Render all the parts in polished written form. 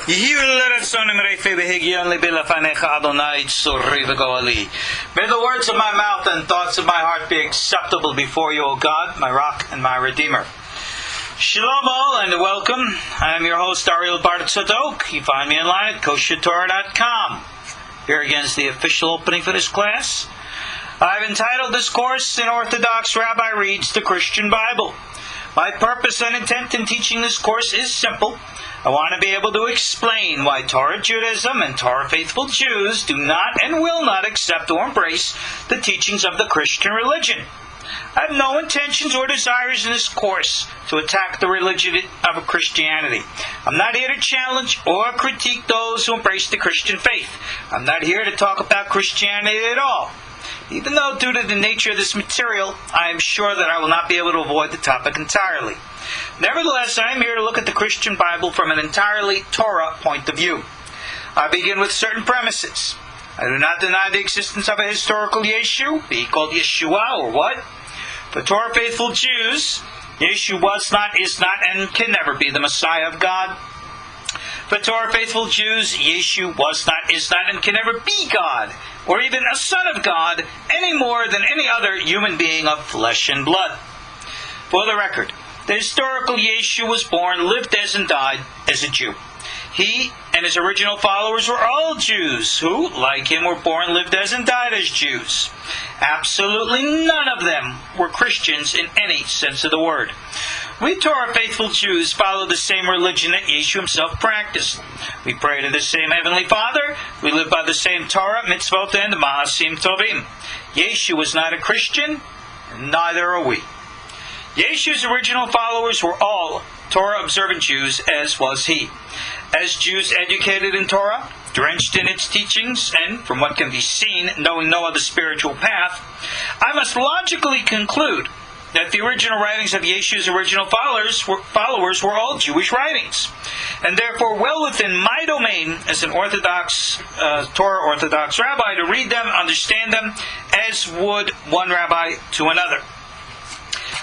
May the words of my mouth and thoughts of my heart be acceptable before you, O God, my rock and my redeemer. Shalom all and welcome. I am your host, Ariel Bartzadok. You find me online at koshertorah.com. Here again is the official opening for this class. I've entitled this course, An Orthodox Rabbi Reads the Christian Bible. My purpose and intent in teaching this course is simple. I want to be able to explain why Torah Judaism and Torah faithful Jews do not and will not accept or embrace the teachings of the Christian religion. I have no intentions or desires in this course to attack the religion of Christianity. I'm not here to challenge or critique those who embrace the Christian faith. I'm not here to talk about Christianity at all. Even though due to the nature of this material, I am sure that I will not be able to avoid the topic entirely. Nevertheless, I am here to look at the Christian Bible from an entirely Torah point of view. I begin with certain premises. I do not deny the existence of a historical Yeshu, be he called Yeshua or what. For Torah faithful Jews, Yeshu was not, is not, and can never be the Messiah of God. For Torah faithful Jews, Yeshu was not, is not, and can never be God, or even a son of God, any more than any other human being of flesh and blood. For the record, the historical Yeshu was born, lived as, and died as a Jew. He and his original followers were all Jews who, like him, were born, lived as, and died as Jews. Absolutely none of them were Christians in any sense of the word. We Torah faithful Jews follow the same religion that Yeshu himself practiced. We pray to the same Heavenly Father. We live by the same Torah, mitzvot, and maasim tovim. Yeshu was not a Christian, and neither are we. Yeshu's original followers were all Torah observant Jews, as was he. As Jews educated in Torah, drenched in its teachings, and, from what can be seen, knowing no other spiritual path, I must logically conclude that the original writings of Yeshu's original followers were all Jewish writings, and therefore well within my domain as an Orthodox, Torah Orthodox rabbi to read them, understand them, as would one rabbi to another.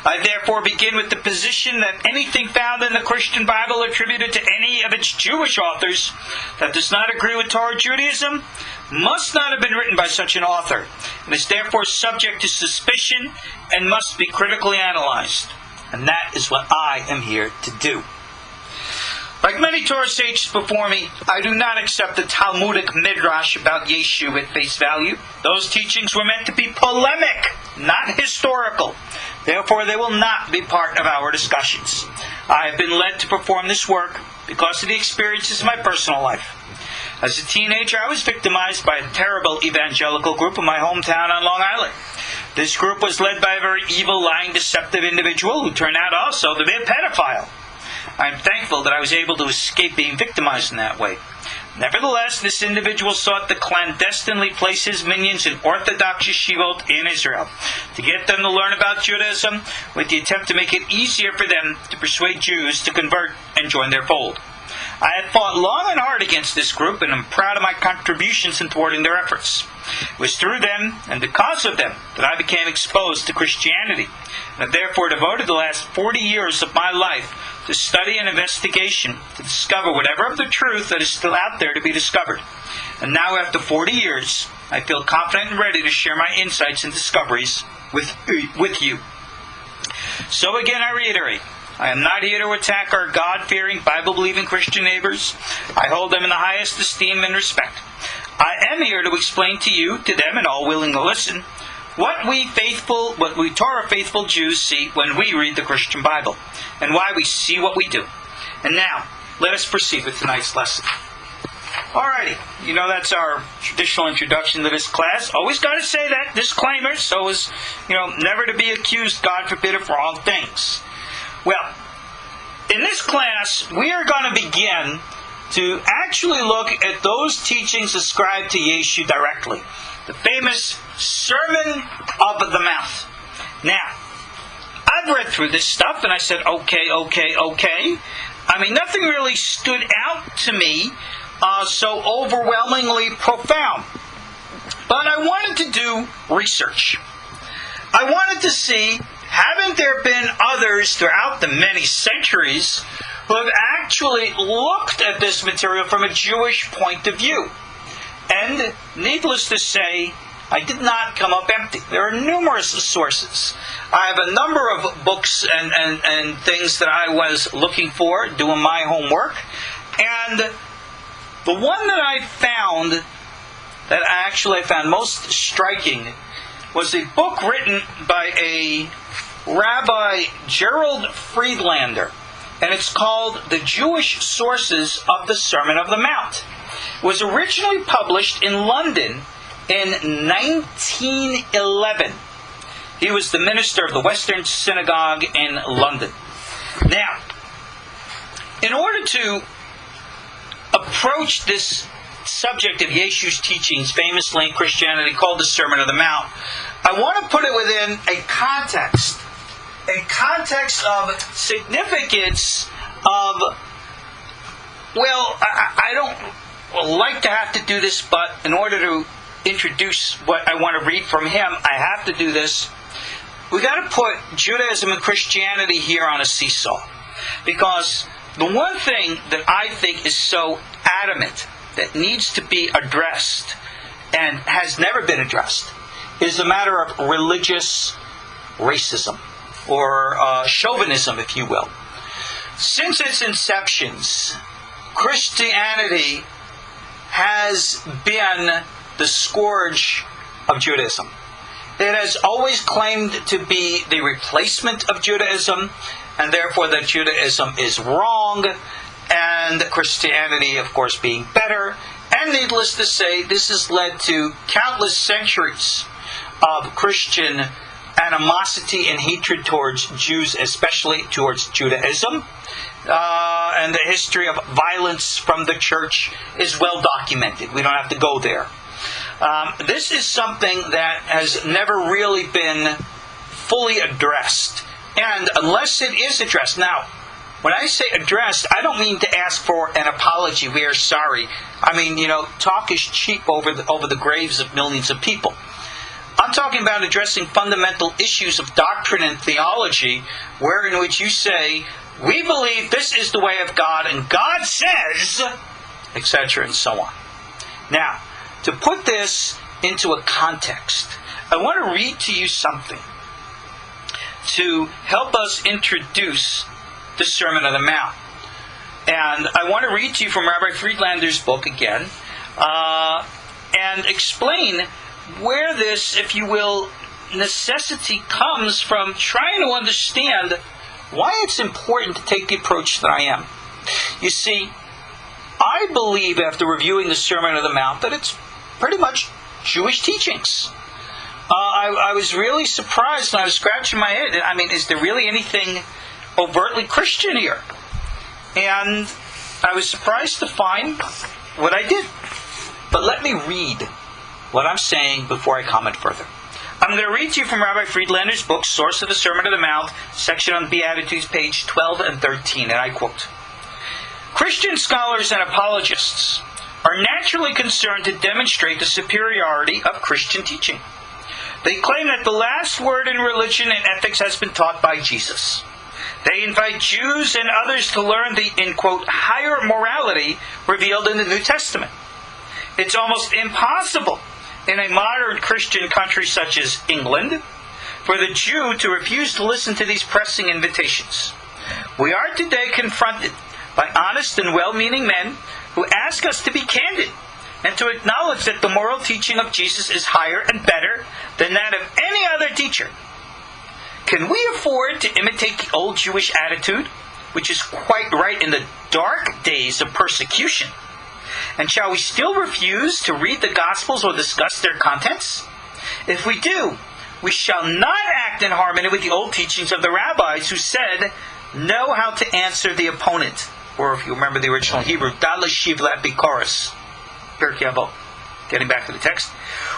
I therefore begin with the position that anything found in the Christian Bible attributed to any of its Jewish authors that does not agree with Torah Judaism must not have been written by such an author, and is therefore subject to suspicion and must be critically analyzed. And that is what I am here to do. Like many Torah sages before me, I do not accept the Talmudic midrash about Yeshu at face value. Those teachings were meant to be polemic, not historical. Therefore, they will not be part of our discussions. I have been led to perform this work because of the experiences of my personal life. As a teenager, I was victimized by a terrible evangelical group in my hometown on Long Island. This group was led by a very evil, lying, deceptive individual who turned out also to be a pedophile. I am thankful that I was able to escape being victimized in that way. Nevertheless, this individual sought to clandestinely place his minions in Orthodox yeshivot in Israel, to get them to learn about Judaism, with the attempt to make it easier for them to persuade Jews to convert and join their fold. I had fought long and hard against this group, and am proud of my contributions in thwarting their efforts. It was through them, and because of them, that I became exposed to Christianity, and have therefore devoted the last 40 years of my life to study and investigation to discover whatever of the truth that is still out there to be discovered. And now, after 40 years, I feel confident and ready to share my insights and discoveries with you. So again, I reiterate, I am not here to attack our God-fearing, Bible-believing Christian neighbors. I hold them in the highest esteem and respect. I am here to explain to you, to them, and all willing to listen, what we Torah faithful Jews see when we read the Christian Bible, and why we see what we do. And now, let us proceed with tonight's lesson. Alrighty, that's our traditional introduction to this class. Always got to say that, disclaimer, so as, never to be accused, God forbid, of wrong things. Well, in this class, we are going to begin to actually look at those teachings ascribed to Yeshu directly. The famous Sermon of the Mount. Now, I've read through this stuff and I said, okay. I mean, nothing really stood out to me so overwhelmingly profound. But I wanted to do research. I wanted to see, haven't there been others throughout the many centuries who have actually looked at this material from a Jewish point of view. And needless to say, I did not come up empty. There are numerous sources. I have a number of books and things that I was looking for, doing my homework. And the one that I found, that I found most striking, was a book written by a Rabbi Gerald Friedlander. And it's called The Jewish Sources of the Sermon on the Mount. It was originally published in London in 1911. He was the minister of the Western Synagogue in London. Now, in order to approach this subject of Yeshu's teachings, famously in Christianity called the Sermon on the Mount, I want to put it within a context of significance of, I don't like to have to do this, but in order to introduce what I want to read from him, I have to do this. We got to put Judaism and Christianity here on a seesaw, because the one thing that I think is so adamant that needs to be addressed and has never been addressed is the matter of religious racism, or chauvinism, if you will. Since its inceptions, Christianity has been the scourge of Judaism. It has always claimed to be the replacement of Judaism, and therefore that Judaism is wrong, and Christianity, of course, being better. And needless to say, this has led to countless centuries of Christian animosity and hatred towards Jews, especially towards Judaism. And the history of violence from the church is well documented. We don't have to go there. This is something that has never really been fully addressed. And unless it is addressed, now, when I say addressed, I don't mean to ask for an apology. We are sorry. I mean, talk is cheap over the graves of millions of people. I'm talking about addressing fundamental issues of doctrine and theology, wherein which you say, we believe this is the way of God, and God says, etc., and so on. Now, to put this into a context, I want to read to you something to help us introduce the Sermon on the Mount. And I want to read to you from Rabbi Friedlander's book again, and explain where this, if you will, necessity comes from trying to understand why it's important to take the approach that I am. You see, I believe, after reviewing the Sermon on the Mount, that it's pretty much Jewish teachings. I was really surprised, and I was scratching my head. I mean, is there really anything overtly Christian here? And I was surprised to find what I did. But let me read what I'm saying before I comment further. I'm going to read to you from Rabbi Friedlander's book, Source of the Sermon on the Mount, section on Beatitudes, page 12 and 13, and I quote, "Christian scholars and apologists are naturally concerned to demonstrate the superiority of Christian teaching. They claim that the last word in religion and ethics has been taught by Jesus. They invite Jews and others to learn the, in quote, higher morality revealed in the New Testament. It's almost impossible in a modern Christian country such as England for the Jew to refuse to listen to these pressing invitations. We are today confronted by honest and well-meaning men who ask us to be candid and to acknowledge that the moral teaching of Jesus is higher and better than that of any other teacher. Can we afford to imitate the old Jewish attitude, which is quite right in the dark days of persecution? And shall we still refuse to read the Gospels or discuss their contents? If we do, we shall not act in harmony with the old teachings of the rabbis who said, know how to answer the opponent. Or if you remember the original Hebrew, Dalashiv Lapikoris. Pirkei Avot. Getting back to the text.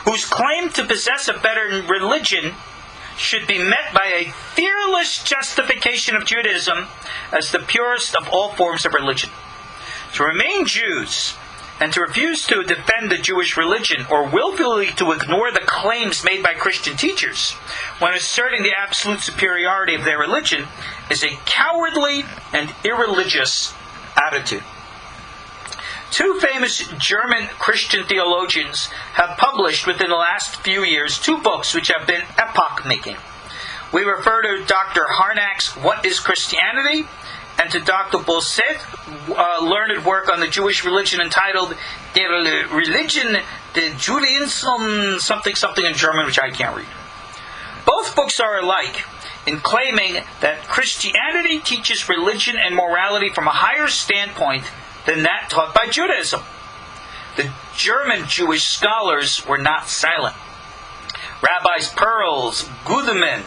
Whose claim to possess a better religion should be met by a fearless justification of Judaism as the purest of all forms of religion. To remain Jews and to refuse to defend the Jewish religion or willfully to ignore the claims made by Christian teachers when asserting the absolute superiority of their religion is a cowardly and irreligious attitude. Two famous German Christian theologians have published within the last few years 2 books which have been epoch-making. We refer to Dr. Harnack's What is Christianity? And to Dr. Bosset's learned work on the Jewish religion entitled Der Religion de Judaism, something in German which I can't read. Both books are alike in claiming that Christianity teaches religion and morality from a higher standpoint than that taught by Judaism. The German Jewish scholars were not silent. Rabbis Perls, Gudeman,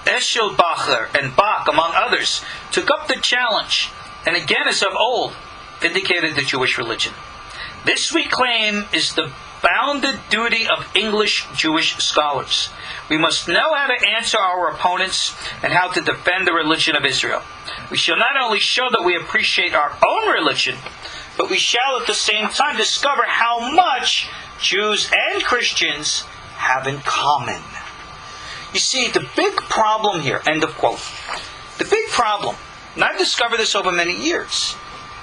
Eschelbacher, and Bach, among others, took up the challenge, and again as of old, vindicated the Jewish religion. This, we claim, is the bounded duty of English Jewish scholars. We must know how to answer our opponents and how to defend the religion of Israel. We shall not only show that we appreciate our own religion, but we shall at the same time discover how much Jews and Christians have in common. You see, the big problem here, end of quote, the big problem, and I've discovered this over many years,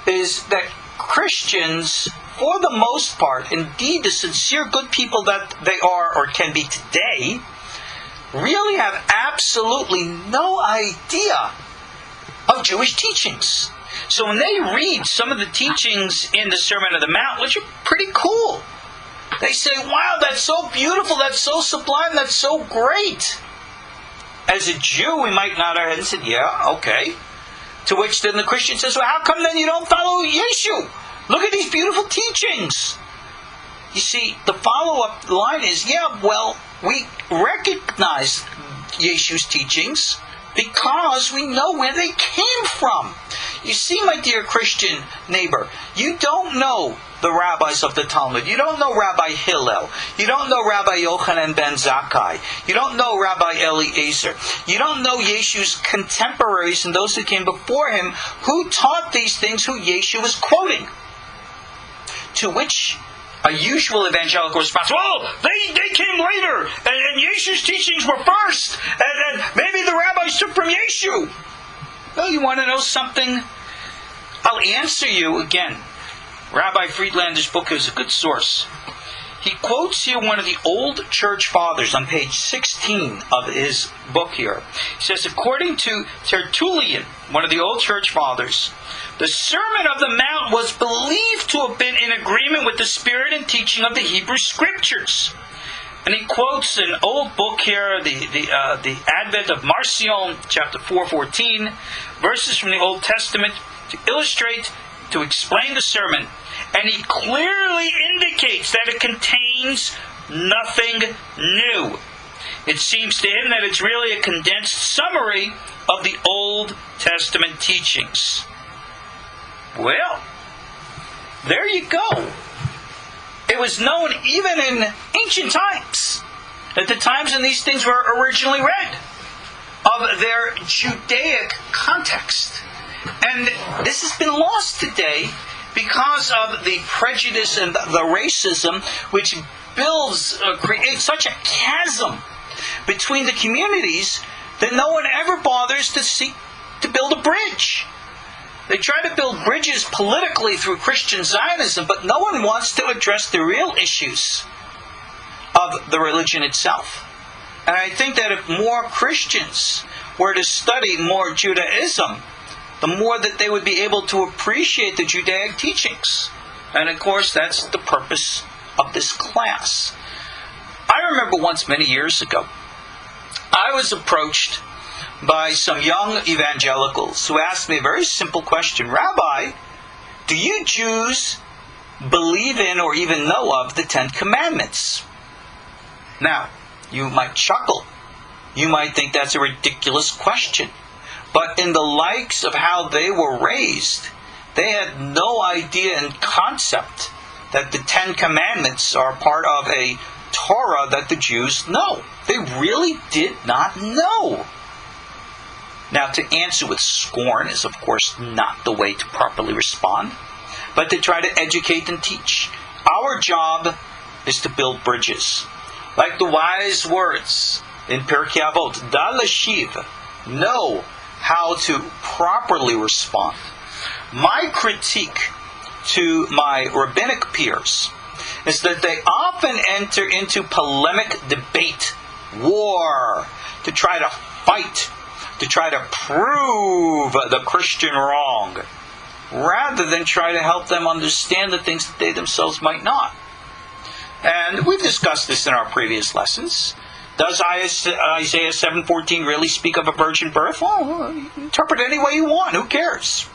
is that Christians, for the most part, indeed the sincere good people that they are or can be today, really have absolutely no idea of Jewish teachings. So when they read some of the teachings in the Sermon on the Mount, which are pretty cool, they say, wow, that's so beautiful, that's so sublime, that's so great. As a Jew, we might nod our head and say, yeah, okay. To which then the Christian says, well, how come then you don't follow Yeshu? Look at these beautiful teachings. You see, the follow-up line is, yeah, well, we recognize Yeshu's teachings because we know where they came from. You see, my dear Christian neighbor, you don't know the rabbis of the Talmud. You don't know Rabbi Hillel. You don't know Rabbi Yochanan ben Zakkai. You don't know Rabbi Eliezer. You don't know Yeshu's contemporaries and those who came before him who taught these things who Yeshu was quoting. To which a usual evangelical response, well, they came later, and Yeshu's teachings were first, and maybe the rabbis took from Yeshu. Well, you want to know something? I'll answer you again. Rabbi Friedlander's book is a good source. He quotes here one of the old church fathers on page 16 of his book here. He says, according to Tertullian, one of the old church fathers, the Sermon of the Mount was believed to have been in agreement with the spirit and teaching of the Hebrew Scriptures. And he quotes an old book here, the Advent of Marcion, chapter 4:14, verses from the Old Testament to illustrate, to explain the sermon. And he clearly indicates that it contains nothing new. It seems to him that it's really a condensed summary of the Old Testament teachings. Well, there you go. It was known even in ancient times, at the times when these things were originally read, of their Judaic context. And this has been lost today because of the prejudice and the racism which creates such a chasm between the communities that no one ever bothers to seek to build a bridge. They try to build bridges politically through Christian Zionism, but no one wants to address the real issues of the religion itself. And I think that if more Christians were to study more Judaism, the more that they would be able to appreciate the Judaic teachings. And of course, that's the purpose of this class. I remember once many years ago, I was approached by some young evangelicals who asked me a very simple question. Rabbi, do you Jews believe in or even know of the 10 Commandments? Now, you might chuckle. You might think that's a ridiculous question. But in the likes of how they were raised, they had no idea and concept that the 10 Commandments are part of a Torah that the Jews know. They really did not know. Now, to answer with scorn is, of course, not the way to properly respond. but to try to educate and teach. Our job is to build bridges. Like the wise words in Pirkei Avot, Da Leshiv, know how to properly respond. My critique to my rabbinic peers is that they often enter into polemic debate, war, to try to fight, to try to prove the Christian wrong, rather than try to help them understand the things that they themselves might not. And we've discussed this in our previous lessons. Does Isaiah 7:14 really speak of a virgin birth? Well, interpret it any way you want. Who cares?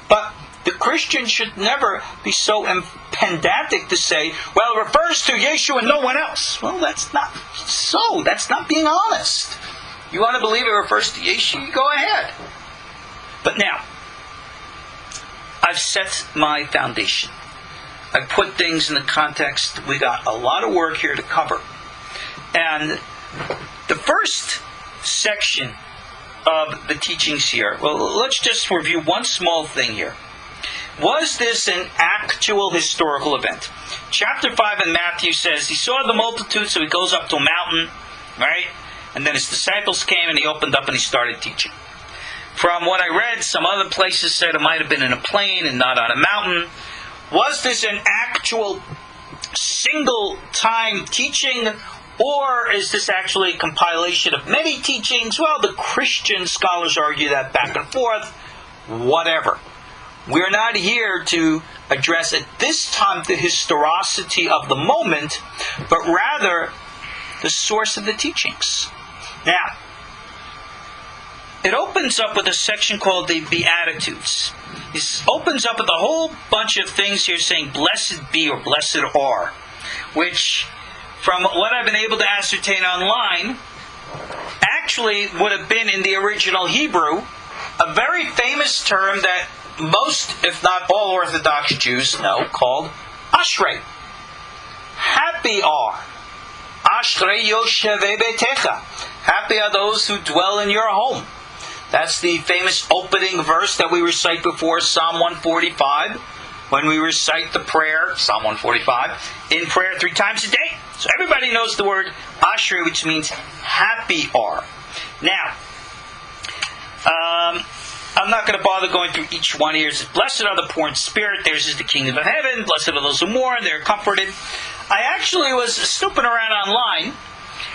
But the Christian should never be so pedantic to say, well, it refers to Yeshu and no one else. Well, that's not so. That's not being honest. You want to believe it refers to Yeshu? Go ahead. But now, I've set my foundation. I've put things in the context. We got a lot of work here to cover. And the first section of the teachings here, well, let's just review one small thing here. Was this an actual historical event? Chapter 5 in Matthew says, he saw the multitude, so he goes up to a mountain, right? And then his disciples came and he opened up and he started teaching. From what I read, some other places said it might have been in a plain and not on a mountain. Was this an actual single-time teaching, or is this actually a compilation of many teachings? Well, the Christian scholars argue that back and forth. Whatever. We're not here to address at this time the historicity of the moment, but rather the source of the teachings. Now, it opens up with a section called the Beatitudes. It opens up with a whole bunch of things here saying, blessed be or blessed are, which, from what I've been able to ascertain online, actually would have been in the original Hebrew, a very famous term that most, if not all, Orthodox Jews know, called Ashrei. Happy are. Ashrei yoshevei beitecha. Happy are those who dwell in your home. That's the famous opening verse that we recite before Psalm 145. When we recite the prayer, Psalm 145, in prayer 3 times a day. So everybody knows the word Ashrei, which means happy are. Now, I'm not going to bother going through each one here. It says, blessed are the poor in spirit, theirs is the kingdom of heaven. Blessed are those who mourn, they're comforted. I actually was snooping around online,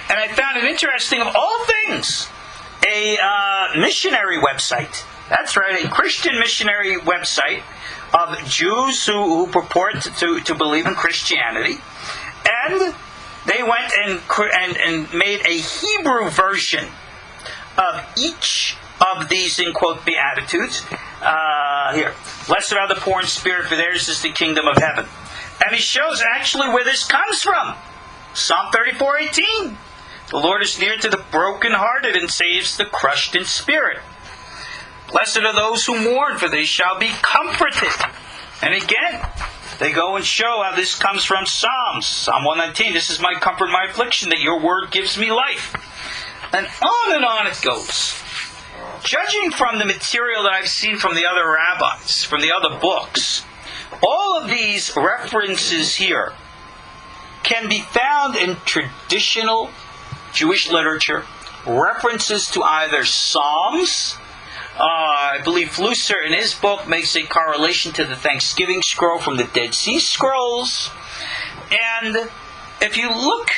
and I found it interesting, of all things, a missionary website. That's right, a Christian missionary website of Jews who purport to believe in Christianity. And they went and made a Hebrew version of each of these, in quote, Beatitudes. Here. Blessed are the poor in spirit, for theirs is the kingdom of heaven. And he shows actually where this comes from. Psalm 34:18. The Lord is near to the brokenhearted and saves the crushed in spirit. Blessed are those who mourn, for they shall be comforted. And again, they go and show how this comes from Psalms. Psalm 119, this is my comfort, my affliction, that your word gives me life. And on it goes. Judging from the material that I've seen from the other rabbis, from the other books, all of these references here can be found in traditional Jewish literature, references to either Psalms. I believe Flusser in his book makes a correlation to the Thanksgiving scroll from the Dead Sea Scrolls. And if you look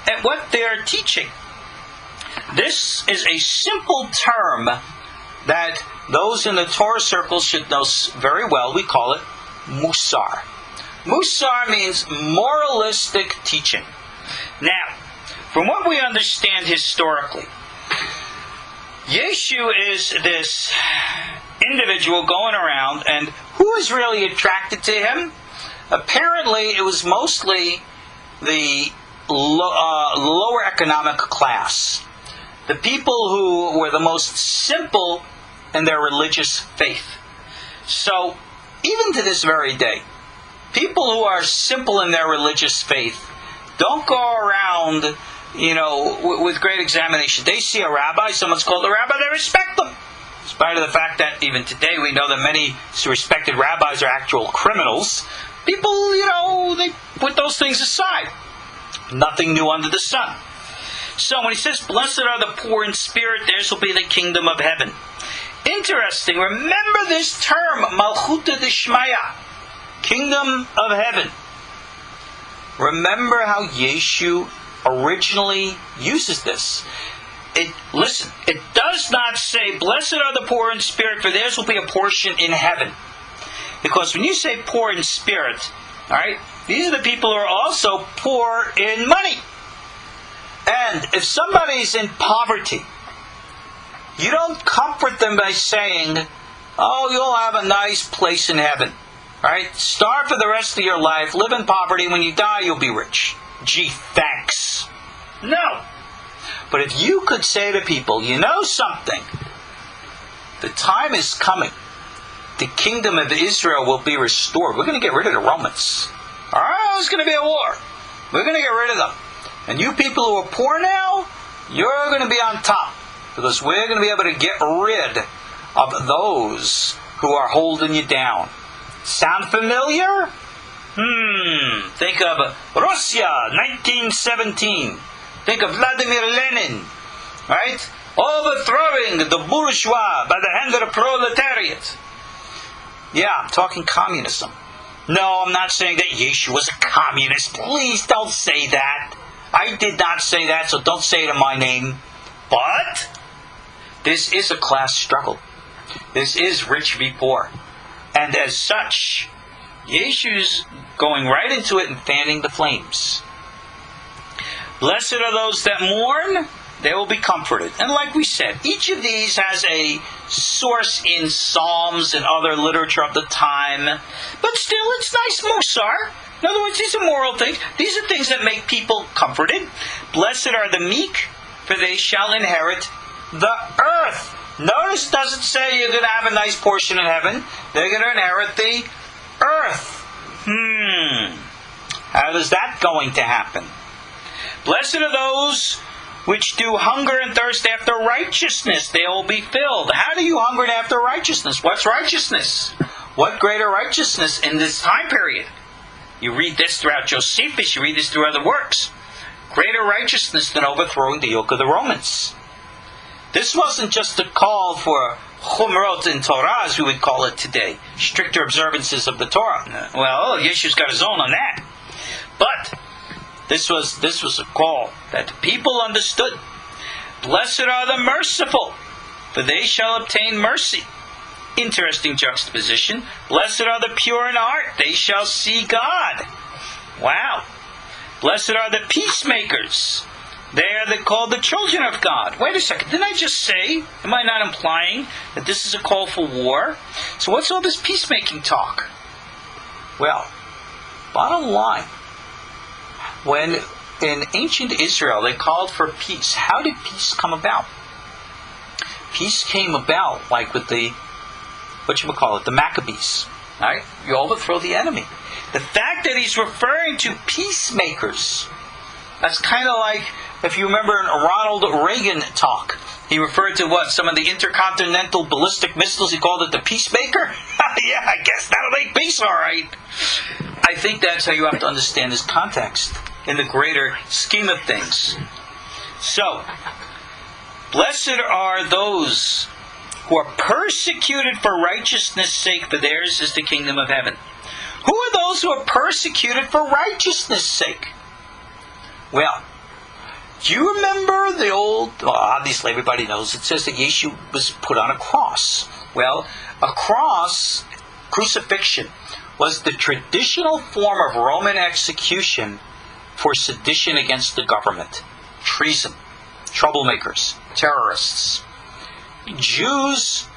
at what they're teaching, this is a simple term that those in the Torah circles should know very well. We call it Musar. Musar means moralistic teaching. Now, from what we understand historically, Yeshu is this individual going around, and who is really attracted to him? Apparently, it was mostly the lower economic class. The people who were the most simple in their religious faith. So, even to this very day, people who are simple in their religious faith don't go around, with great examination. They see a rabbi, someone's called a rabbi, they respect them. spite of the fact that even today we know that many respected rabbis are actual criminals, people, they put those things aside. Nothing new under the sun. So when he says, blessed are the poor in spirit, theirs will be the kingdom of heaven. Interesting, remember this term, Malchuta Deshmaya, kingdom of heaven. Remember how Yeshu originally uses this. It does not say, blessed are the poor in spirit, for theirs will be a portion in heaven. Because when you say poor in spirit, alright, these are the people who are also poor in money. And if somebody's in poverty, you don't comfort them by saying, oh, you'll have a nice place in heaven. Right? Starve for the rest of your life, live in poverty, when you die you'll be rich. Gee, thanks. No. But if you could say to people, you know something, the time is coming. The kingdom of Israel will be restored. We're going to get rid of the Romans. Alright, there's going to be a war. We're going to get rid of them. And you people who are poor now, you're going to be on top. Because we're going to be able to get rid of those who are holding you down. Sound familiar? Think of Russia, 1917. Think of Vladimir Lenin. Right? Overthrowing the bourgeois by the hand of the proletariat. Yeah, I'm talking communism. No, I'm not saying that Yeshu was a communist. Please don't say that. I did not say that, so don't say it in my name. But this is a class struggle. This is rich v. poor. And as such, Yeshu's going right into it and fanning the flames. Blessed are those that mourn, they will be comforted. And like we said, each of these has a source in Psalms and other literature of the time. But still, it's nice musar. In other words, these are moral things. These are things that make people comforted. Blessed are the meek, for they shall inherit the earth. Notice it doesn't say you're going to have a nice portion in heaven. They're going to inherit the earth. How is that going to happen? Blessed are those which do hunger and thirst after righteousness. They will be filled. How do you hunger after righteousness? What's righteousness? What greater righteousness in this time period? You read this throughout Josephus. You read this through other works. Greater righteousness than overthrowing the yoke of the Romans. This wasn't just a call for chumrot in Torah, as we would call it today. Stricter observances of the Torah. Well, Yeshu's got his own on that. But this was a call that the people understood. Blessed are the merciful, for they shall obtain mercy. Interesting juxtaposition. Blessed are the pure in heart, they shall see God. Wow. Blessed are the peacemakers. They are called the children of God. Wait a second, didn't I just say, am I not implying that this is a call for war? So what's all this peacemaking talk? Well, bottom line, when in ancient Israel they called for peace, how did peace come about? Peace came about like with the Maccabees. Right? You overthrow the enemy. The fact that he's referring to peacemakers, that's kind of like, if you remember in Ronald Reagan talk, he referred to some of the intercontinental ballistic missiles, he called it the peacemaker? Yeah, I guess that'll make peace all right. I think that's how you have to understand this context in the greater scheme of things. So, blessed are those who are persecuted for righteousness' sake, for theirs is the kingdom of heaven. Who are those who are persecuted for righteousness' sake? Well, do you remember the obviously everybody knows, it says that Yeshu was put on a cross. Well, a cross, crucifixion, was the traditional form of Roman execution for sedition against the government, treason, troublemakers, terrorists. Jews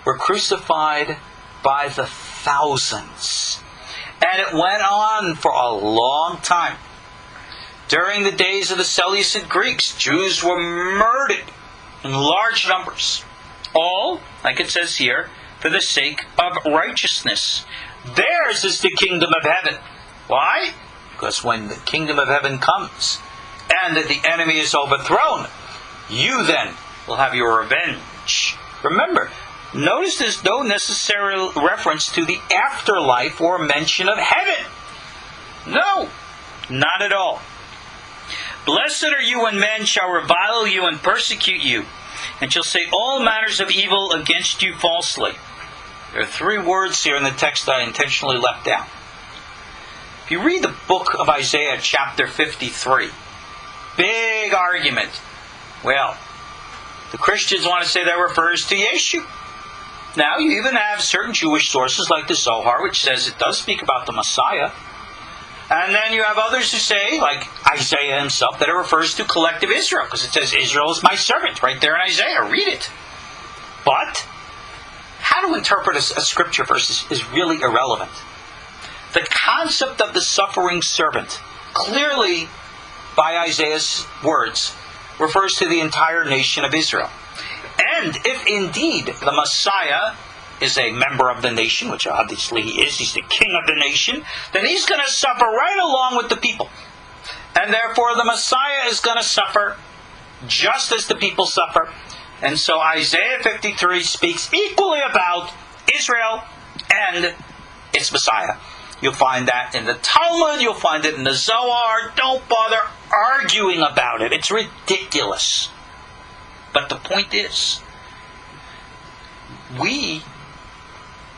were crucified by the thousands. And it went on for a long time. During the days of the Seleucid Greeks, Jews were murdered in large numbers. All, like it says here, for the sake of righteousness. Theirs is the kingdom of heaven. Why? Because when the kingdom of heaven comes and that the enemy is overthrown, you then will have your revenge Remember, notice there's no necessary reference to the afterlife or mention of heaven. No, not at all. Blessed are you when men shall revile you and persecute you, and shall say all manners of evil against you falsely. There are 3 words here in the text that I intentionally left out. If you read the book of Isaiah, chapter 53, big argument. Well, the Christians want to say that refers to Yeshu. Now, you even have certain Jewish sources like the Zohar, which says it does speak about the Messiah. And then you have others who say, like Isaiah himself, that it refers to collective Israel, because it says, Israel is my servant, right there in Isaiah. Read it. But how to interpret a scripture verse is really irrelevant. The concept of the suffering servant, clearly by Isaiah's words, refers to the entire nation of Israel. And if indeed the Messiah is a member of the nation, which obviously he is, he's the king of the nation, then he's going to suffer right along with the people. And therefore the Messiah is going to suffer just as the people suffer. And so Isaiah 53 speaks equally about Israel and its Messiah. You'll find that in the Talmud, you'll find it in the Zohar. Don't bother arguing about it. It's ridiculous. But the point is, we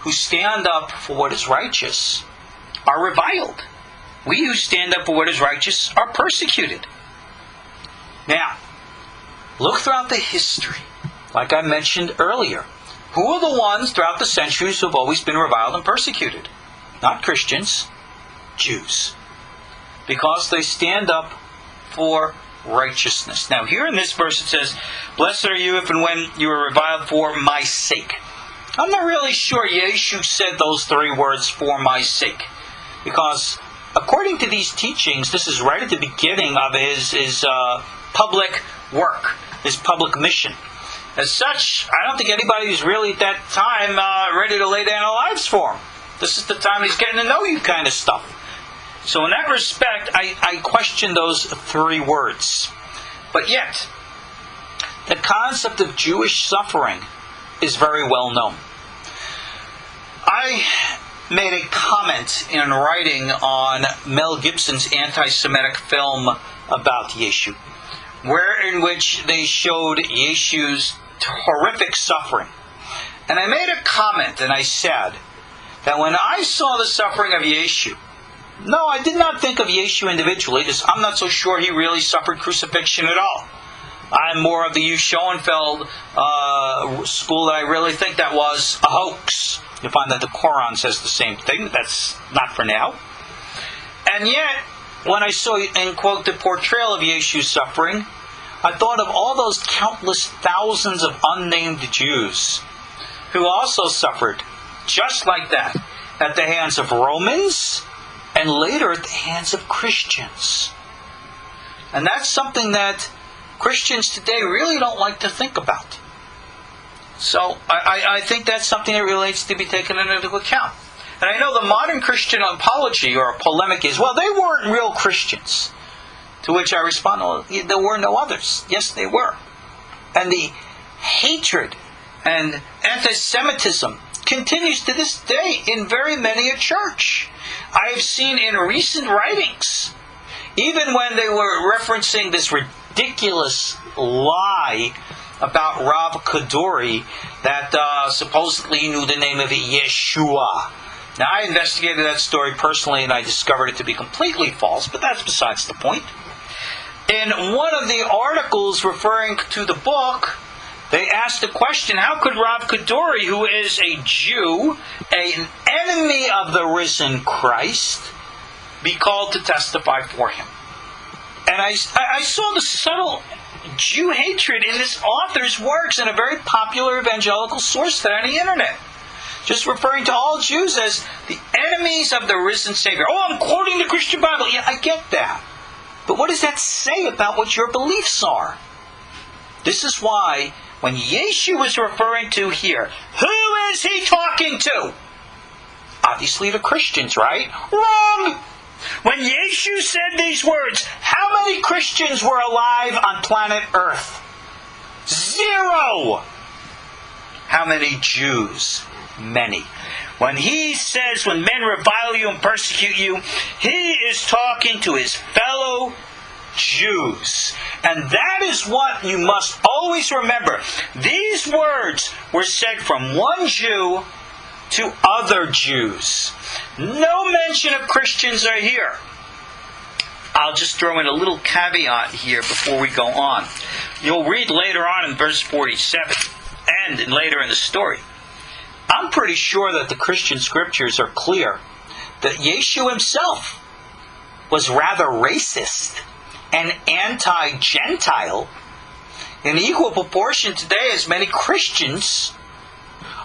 who stand up for what is righteous are reviled. We who stand up for what is righteous are persecuted. Now, look throughout the history. Like I mentioned earlier, who are the ones throughout the centuries who have always been reviled and persecuted? Not Christians, Jews. Because they stand up for righteousness. Now here in this verse it says, Blessed are you if and when you are reviled for my sake. I'm not really sure Yeshu said those 3 words, for my sake. Because according to these teachings, this is right at the beginning of his public work, his public mission. As such, I don't think anybody who's really at that time ready to lay down their lives for him. This is the time he's getting to know you kind of stuff. So in that respect, I question those 3 words. But yet, the concept of Jewish suffering is very well known. I made a comment in writing on Mel Gibson's anti-Semitic film about Yeshu, in which they showed Yeshu's horrific suffering. And I made a comment and I said that when I saw the suffering of Yeshu, no, I did not think of Yeshu individually, because I'm not so sure he really suffered crucifixion at all. I'm more of the Hugh Schoenfeld school that I really think that was a hoax. You'll find that the Quran says the same thing, but that's not for now. And yet, when I saw, in quote, the portrayal of Yeshu's suffering, I thought of all those countless thousands of unnamed Jews who also suffered just like that at the hands of Romans and later at the hands of Christians. And that's something that Christians today really don't like to think about. So I think that's something that relates to be taken into account. And I know the modern Christian apology or polemic is, well, they weren't real Christians. To which I respond, well, there were no others. Yes, they were. And the hatred and anti-Semitism continues to this day in very many a church. I have seen in recent writings, even when they were referencing this ridiculous lie about Rav Kaduri that supposedly he knew the name of Yeshua. Now, I investigated that story personally and I discovered it to be completely false, but that's besides the point. In one of the articles referring to the book, they asked the question, how could Rav Kaduri, who is a Jew, an enemy of the risen Christ, be called to testify for him? And I saw the subtle Jew hatred in this author's works in a very popular evangelical source there on the internet. Just referring to all Jews as the enemies of the risen Savior. Oh, I'm quoting the Christian Bible. Yeah, I get that. But what does that say about what your beliefs are? This is why, when Yeshu is referring to here, who is he talking to? Obviously the Christians, right? Wrong! When Yeshu said these words, how many Christians were alive on planet Earth? 0! How many Jews? Many. When he says, when men revile you and persecute you, he is talking to his fellow Jews. And that is what you must always remember. These words were said from one Jew to other Jews. No mention of Christians are here. I'll just throw in a little caveat here before we go on. You'll read later on in verse 47 and later in the story. I'm pretty sure that the Christian scriptures are clear that Yeshu himself was rather racist and anti-Gentile in equal proportion today as many Christians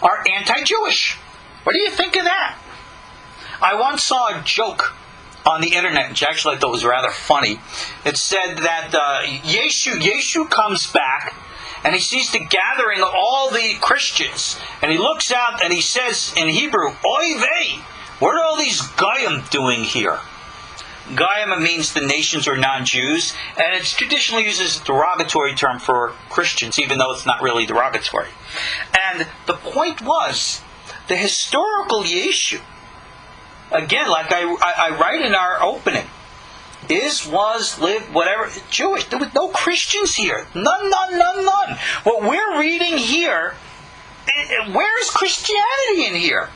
are anti-Jewish. What do you think of that? I once saw a joke on the internet, which actually I thought was rather funny. It said that Yeshu comes back and he sees the gathering of all the Christians, and he looks out and he says in Hebrew, Oy vey, what are all these Goyim doing here? Goyim means the nations or non-Jews, and it's traditionally used as a derogatory term for Christians, even though it's not really derogatory. And the point was, the historical Yeshu, again, like I write in our opening, was, lived, whatever, Jewish. There was no Christians here. None. What we're reading here, where is Christianity in here?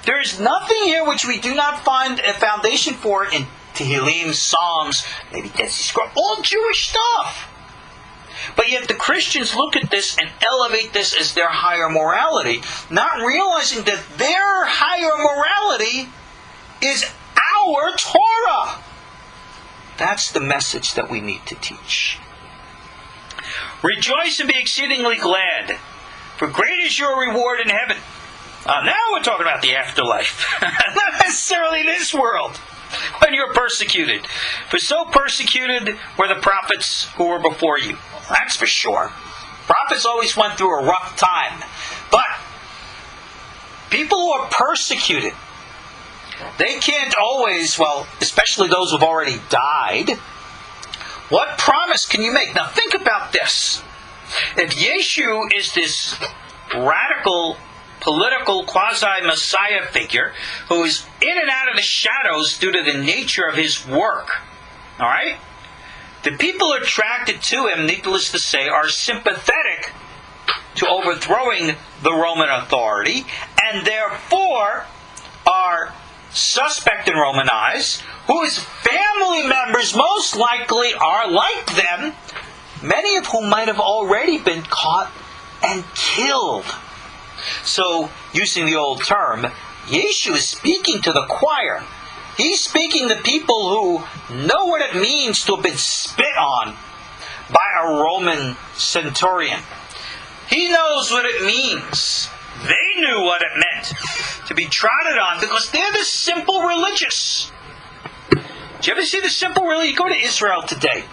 There is nothing here which we do not find a foundation for in Tehillim, Psalms, maybe Dead Sea Scrolls, all Jewish stuff. But yet the Christians look at this and elevate this as their higher morality, not realizing that their higher morality is our Torah. That's the message that we need to teach. Rejoice and be exceedingly glad, for great is your reward in heaven. Now we're talking about the afterlife. Not necessarily this world, when you're persecuted. For so persecuted were the prophets who were before you. That's for sure. Prophets always went through a rough time. But people who are persecuted, they can't always, especially those who've already died. What promise can you make? Now think about this. If Yeshu is this radical, political, quasi-Messiah figure who is in and out of the shadows due to the nature of his work, all right? The people attracted to him, needless to say, are sympathetic to overthrowing the Roman authority, and therefore are suspect in Roman eyes, whose family members most likely are like them, many of whom might have already been caught and killed. So, using the old term, Yeshu is speaking to the choir. He's speaking to people who know what it means to have been spit on by a Roman centurion. He knows what it means. They knew what it meant to be trodden on because they're the simple religious. Do you ever see the simple religious? You go to Israel today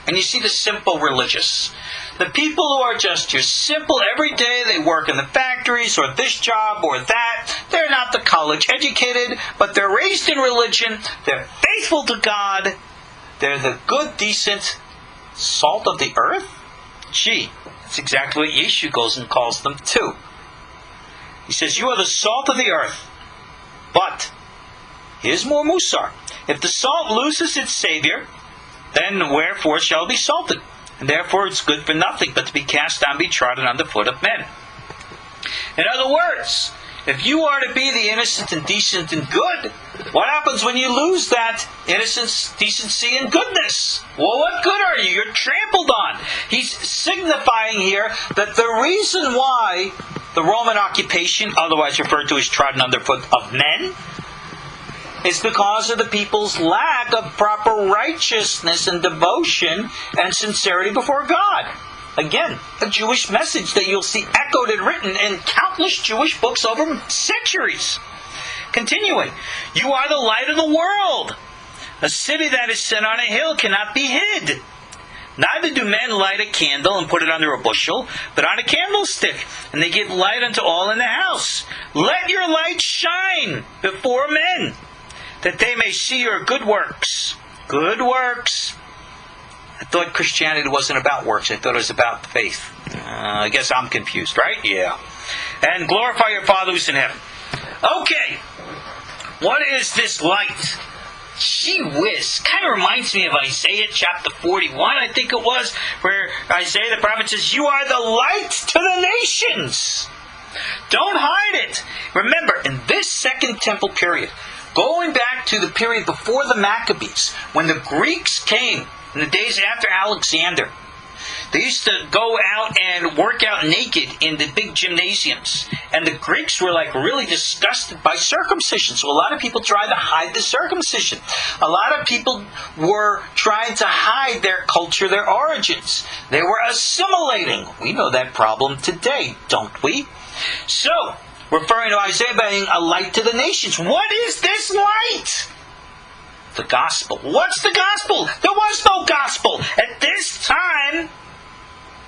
and you see the simple religious. The people who are just your simple, every day they work in the factories or this job or that. They're not the college educated, but they're raised in religion. They're faithful to God. They're the good, decent salt of the earth. Gee, that's exactly what Yeshu goes and calls them too. He says, you are the salt of the earth. But, here's more musar. If the salt loses its savior, then wherefore shall it be salted? And therefore it's good for nothing, but to be cast down, be trodden under foot of men. In other words, if you are to be the innocent and decent and good, what happens when you lose that innocence, decency, and goodness? Well, what good are you? You're trampled on. He's signifying here that the reason why the Roman occupation, otherwise referred to as trodden underfoot of men, is because of the people's lack of proper righteousness and devotion and sincerity before God. Again, a Jewish message that you'll see echoed and written in countless Jewish books over centuries. Continuing, you are the light of the world. A city that is set on a hill cannot be hid. Neither do men light a candle and put it under a bushel, but on a candlestick, and they give light unto all in the house. Let your light shine before men, that they may see your good works. Good works. I thought Christianity wasn't about works. I thought it was about faith. I guess I'm confused, right? Yeah. and glorify your Father who's in heaven. Okay, what is this light? Gee whiz, kind of reminds me of Isaiah chapter 41, I think it was, where Isaiah the prophet says, "You are the light to the nations." Don't hide it. Remember, in this Second Temple period, going back to the period before the Maccabees, when the Greeks came in the days after Alexander, they used to go out and work out naked in the big gymnasiums. And the Greeks were really disgusted by circumcision. So a lot of people tried to hide the circumcision. A lot of people were trying to hide their culture, their origins. They were assimilating. We know that problem today, don't we? So, referring to Isaiah being a light to the nations. What is this light? The gospel. What's the gospel? There was no gospel. At this time,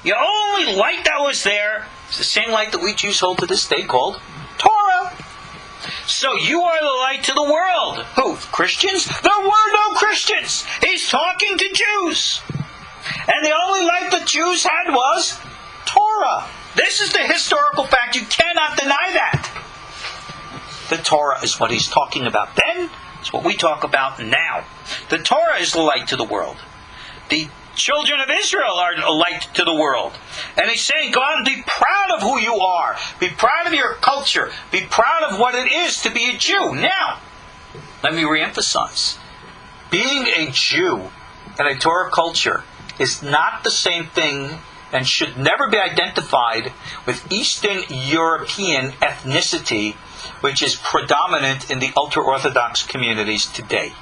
the only light that was there is the same light that we Jews hold to this day called Torah. So you are the light to the world. Who? Christians? There were no Christians. He's talking to Jews. And the only light that Jews had was Torah. This is the historical fact. You cannot deny that. The Torah is what he's talking about then. It's what we talk about now. The Torah is the light to the world. The children of Israel are a light to the world. And he's saying, go out and be proud of who you are. Be proud of your culture. Be proud of what it is to be a Jew. Now, let me reemphasize. Being a Jew and a Torah culture is not the same thing and should never be identified with Eastern European ethnicity, which is predominant in the ultra-Orthodox communities today.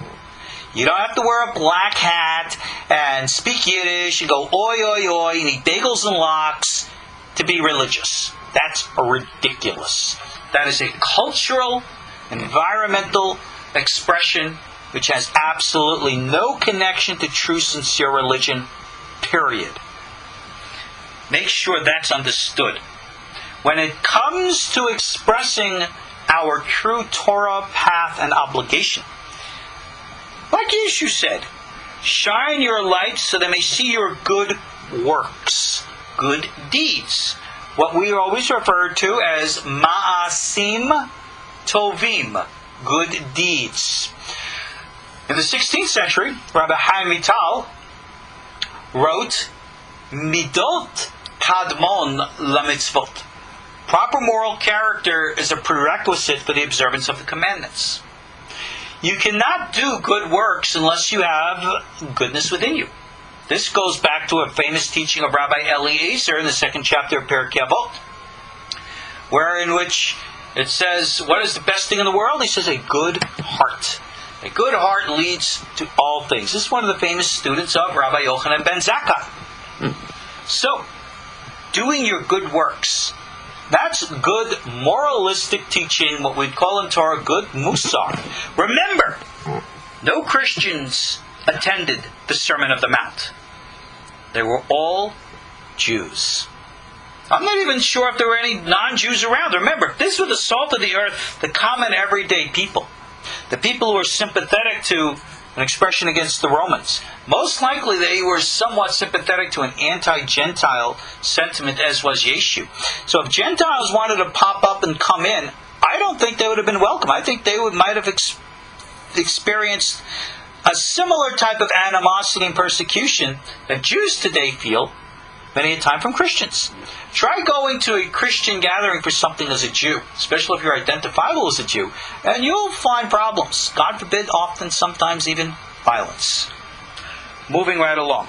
You don't have to wear a black hat and speak Yiddish and go oi oi oi and eat bagels and lox to be religious. That's ridiculous. That is a cultural, environmental expression which has absolutely no connection to true, sincere religion, period. Make sure that's understood. When it comes to expressing our true Torah path and obligation, like Yeshu said, shine your light so they may see your good works, good deeds. What we always refer to as ma'asim tovim, good deeds. In the 16th century, Rabbi Chaim Vital wrote, Midot kadmon lamitzvot. Proper moral character is a prerequisite for the observance of the commandments. You cannot do good works unless you have goodness within you. This goes back to a famous teaching of Rabbi Eliezer in the 2nd chapter of Pirkei Avot, in which it says, what is the best thing in the world? He says, a good heart. A good heart leads to all things. This is one of the famous students of Rabbi Yochanan ben Zakkai. So, doing your good works, that's good moralistic teaching, what we'd call in Torah good musar. Remember, no Christians attended the Sermon of the Mount. They were all Jews. I'm not even sure if there were any non-Jews around. Remember, this was the salt of the earth, the common everyday people. The people who were sympathetic to an expression against the Romans. Most likely they were somewhat sympathetic to an anti-Gentile sentiment, as was Yeshu. So if Gentiles wanted to pop up and come in, I don't think they would have been welcome. I think they might have experienced a similar type of animosity and persecution that Jews today feel many a time from Christians. Try going to a Christian gathering for something as a Jew, especially if you're identifiable as a Jew, and you'll find problems. God forbid, often, sometimes even violence. Moving right along.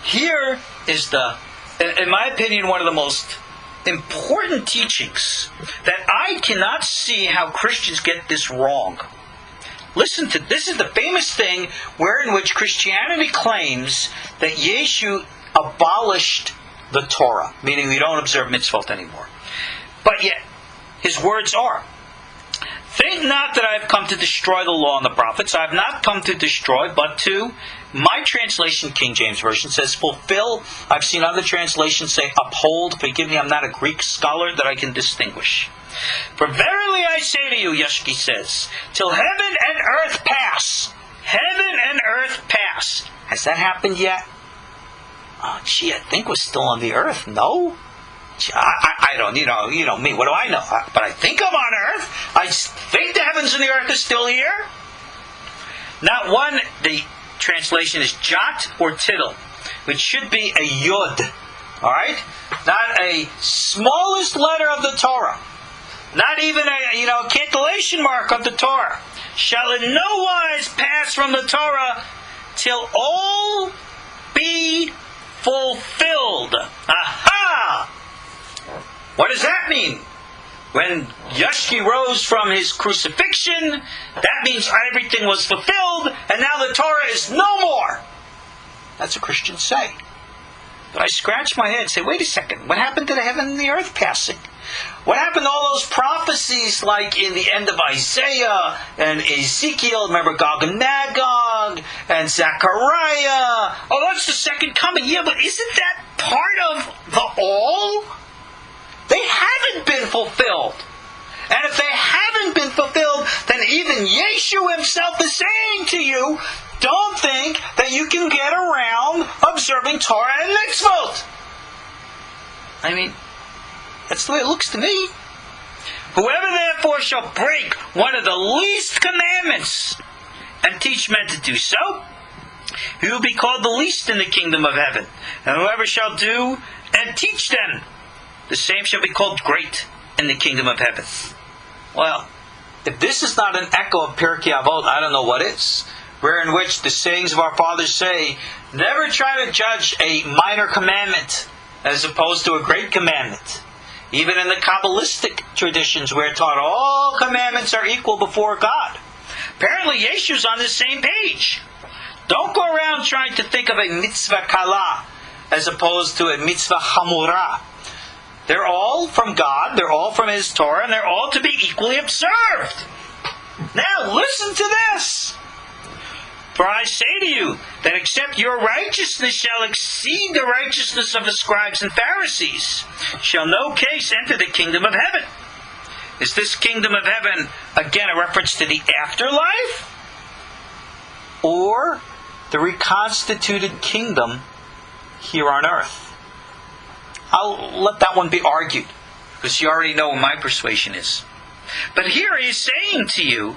Here is in my opinion, one of the most important teachings that I cannot see how Christians get this wrong. Listen to this. Is the famous thing in which Christianity claims that Yeshu abolished the Torah, meaning we don't observe mitzvot anymore. But yet, his words are, think not that I have come to destroy the law and the prophets. I have not come to destroy, but to, my translation, King James Version, says fulfill. I've seen other translations say uphold. Forgive me, I'm not a Greek scholar that I can distinguish. For verily I say to you, Yeshki says, till heaven and earth pass. Heaven and earth pass. Has that happened yet? I think we're still on the earth. No? I don't, you know me, what do I know? But I think I'm on earth. I think the heavens and the earth are still here. Not one, the translation is jot or tittle, which should be a yod. Alright? Not a smallest letter of the Torah. Not even a cantillation mark of the Torah. Shall in no wise pass from the Torah till all be fulfilled. Aha! What does that mean? When Yeshua rose from his crucifixion, that means everything was fulfilled, and now the Torah is no more. That's what Christians say. But I scratch my head and say, wait a second, what happened to the heaven and the earth passing? What happened to all those prophecies like in the end of Isaiah and Ezekiel, remember Gog and Magog, and Zechariah? Oh, that's the second coming. Yeah, but isn't that part of the all? They haven't been fulfilled. And if they haven't been fulfilled, then even Yeshu himself is saying to you, don't think that you can get around observing Torah and mitzvot. I mean, that's the way it looks to me. Whoever therefore shall break one of the least commandments and teach men to do so, he will be called the least in the kingdom of heaven. And whoever shall do and teach them, the same shall be called great in the kingdom of heaven. Well, if this is not an echo of Pirkei Avot, I don't know what is. Wherein which the sayings of our fathers say, never try to judge a minor commandment as opposed to a great commandment. Even in the Kabbalistic traditions, we're taught all commandments are equal before God. Apparently, Yeshu's on the same page. Don't go around trying to think of a mitzvah kala as opposed to a mitzvah hamura. They're all from God, they're all from His Torah, and they're all to be equally observed. Now, listen to this. For I say to you, that except your righteousness shall exceed the righteousness of the scribes and Pharisees, shall no case enter the kingdom of heaven. Is this kingdom of heaven, again, a reference to the afterlife? Or the reconstituted kingdom here on earth? I'll let that one be argued, because you already know what my persuasion is. But here he is saying to you,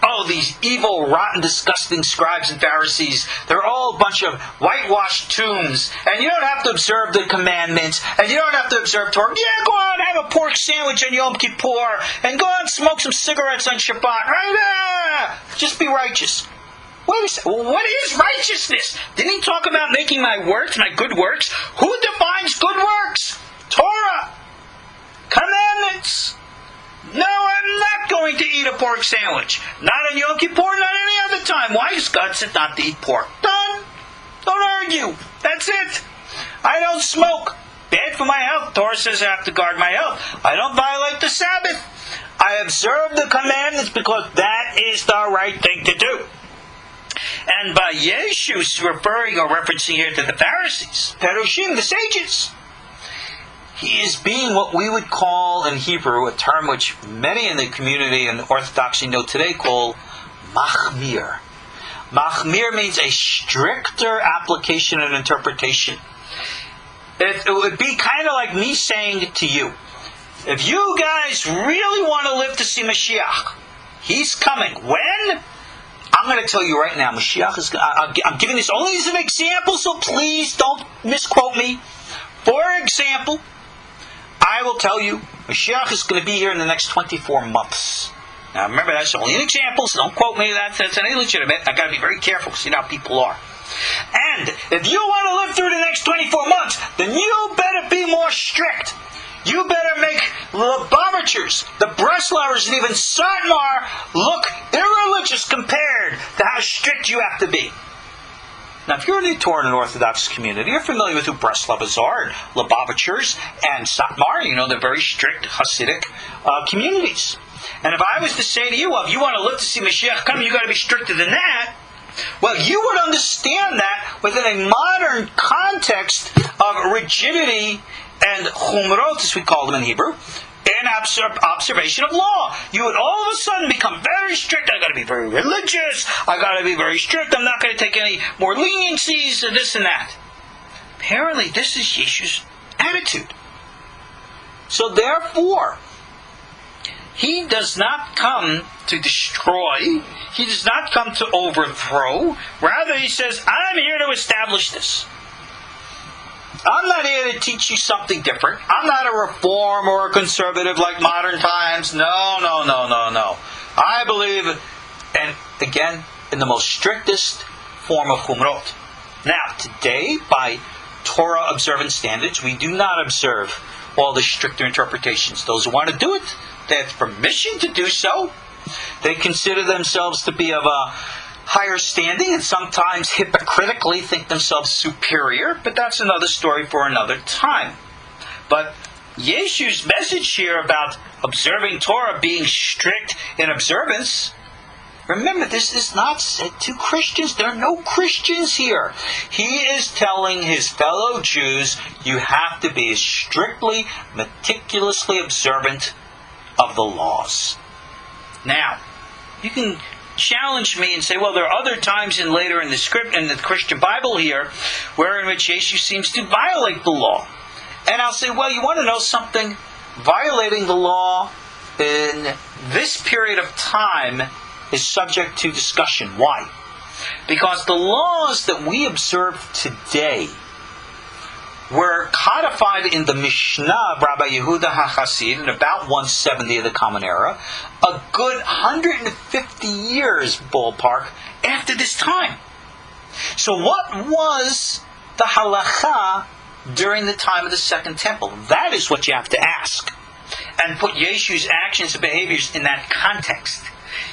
oh, these evil, rotten, disgusting scribes and Pharisees, they're all a bunch of whitewashed tombs, and you don't have to observe the commandments, and you don't have to observe Torah. Yeah, go out and have a pork sandwich on Yom Kippur, and go out and smoke some cigarettes on Shabbat. Right? Just be righteous. Wait a second. What is righteousness? Didn't he talk about making my works, my good works? Who defines good works? Torah. Commandments. No, I'm not going to eat a pork sandwich. Not on Yom Kippur, not any other time. Why? Because God said not to eat pork. Done. Don't argue. That's it. I don't smoke. Bad for my health. Torah says I have to guard my health. I don't violate the Sabbath. I observe the commandments because that is the right thing to do. And by Yeshu's referring or referencing here to the Pharisees, Perushim, the sages, he is being what we would call in Hebrew, a term which many in the community and Orthodoxy know today, called machmir. Machmir means a stricter application and interpretation. It would be kind of like me saying to you, if you guys really want to live to see Mashiach, he's coming. When? I'm going to tell you right now, Mashiach is. I'm giving this only as an example, so please don't misquote me. For example, I will tell you, Mashiach is going to be here in the next 24 months. Now remember, that's only an example, so don't quote me. That's illegitimate. I've got to be very careful, because you know how people are. And if you want to live through the next 24 months, then you better be more strict. You better make Lubavitchers, the Breslovers, and even Satmar look irreligious compared to how strict you have to be. Now, if you're in the Torah and Orthodox community, you're familiar with who Breslovers are, and Lubavitchers, and Satmar. You know, they're very strict Hasidic communities. And if I was to say to you, well, if you want to live to see Mashiach come, you've got to be stricter than that. Well, you would understand that within a modern context of rigidity and chumrot, as we call them in Hebrew, and observation of law. You would all of a sudden become very strict. I've got to be very religious. I've got to be very strict. I'm not going to take any more leniencies and this and that. Apparently, this is Yeshu's attitude. So therefore, he does not come to destroy. He does not come to overthrow. Rather, he says, I'm here to establish this. I'm not here to teach you something different. I'm not a reform or a conservative like modern times. No. I believe, and again, in the most strictest form of chumrot. Now, today, by Torah observance standards, we do not observe all the stricter interpretations. Those who want to do it, they have permission to do so. They consider themselves to be of a higher standing and sometimes hypocritically think themselves superior, but that's another story for another time. But Yeshu's message here about observing Torah, being strict in observance, remember, this is not said to Christians. There are no Christians here. He is telling his fellow Jews, you have to be strictly, meticulously observant of the laws. Now, you can challenge me and say, well, there are other times later in the script, in the Christian Bible here, where in which Yeshu seems to violate the law. And I'll say, well, you want to know something? Violating the law in this period of time is subject to discussion. Why? Because the laws that we observe today were codified in the Mishnah of Rabbi Yehuda HaChassid in about 170 of the Common Era, a good 150 years, ballpark, after this time. So what was the halacha during the time of the Second Temple? That is what you have to ask. And put Yeshu's actions and behaviors in that context.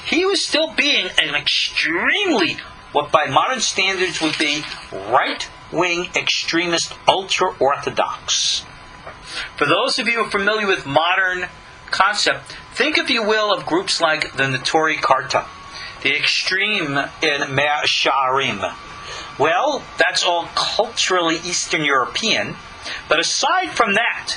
He was still being an extremely, what by modern standards would be, right-wing extremist, ultra-orthodox. For those of you who are familiar with modern concept, think, if you will, of groups like the Netori Karta, the extreme in Mea Sha'arim. Well, that's all culturally Eastern European, but aside from that,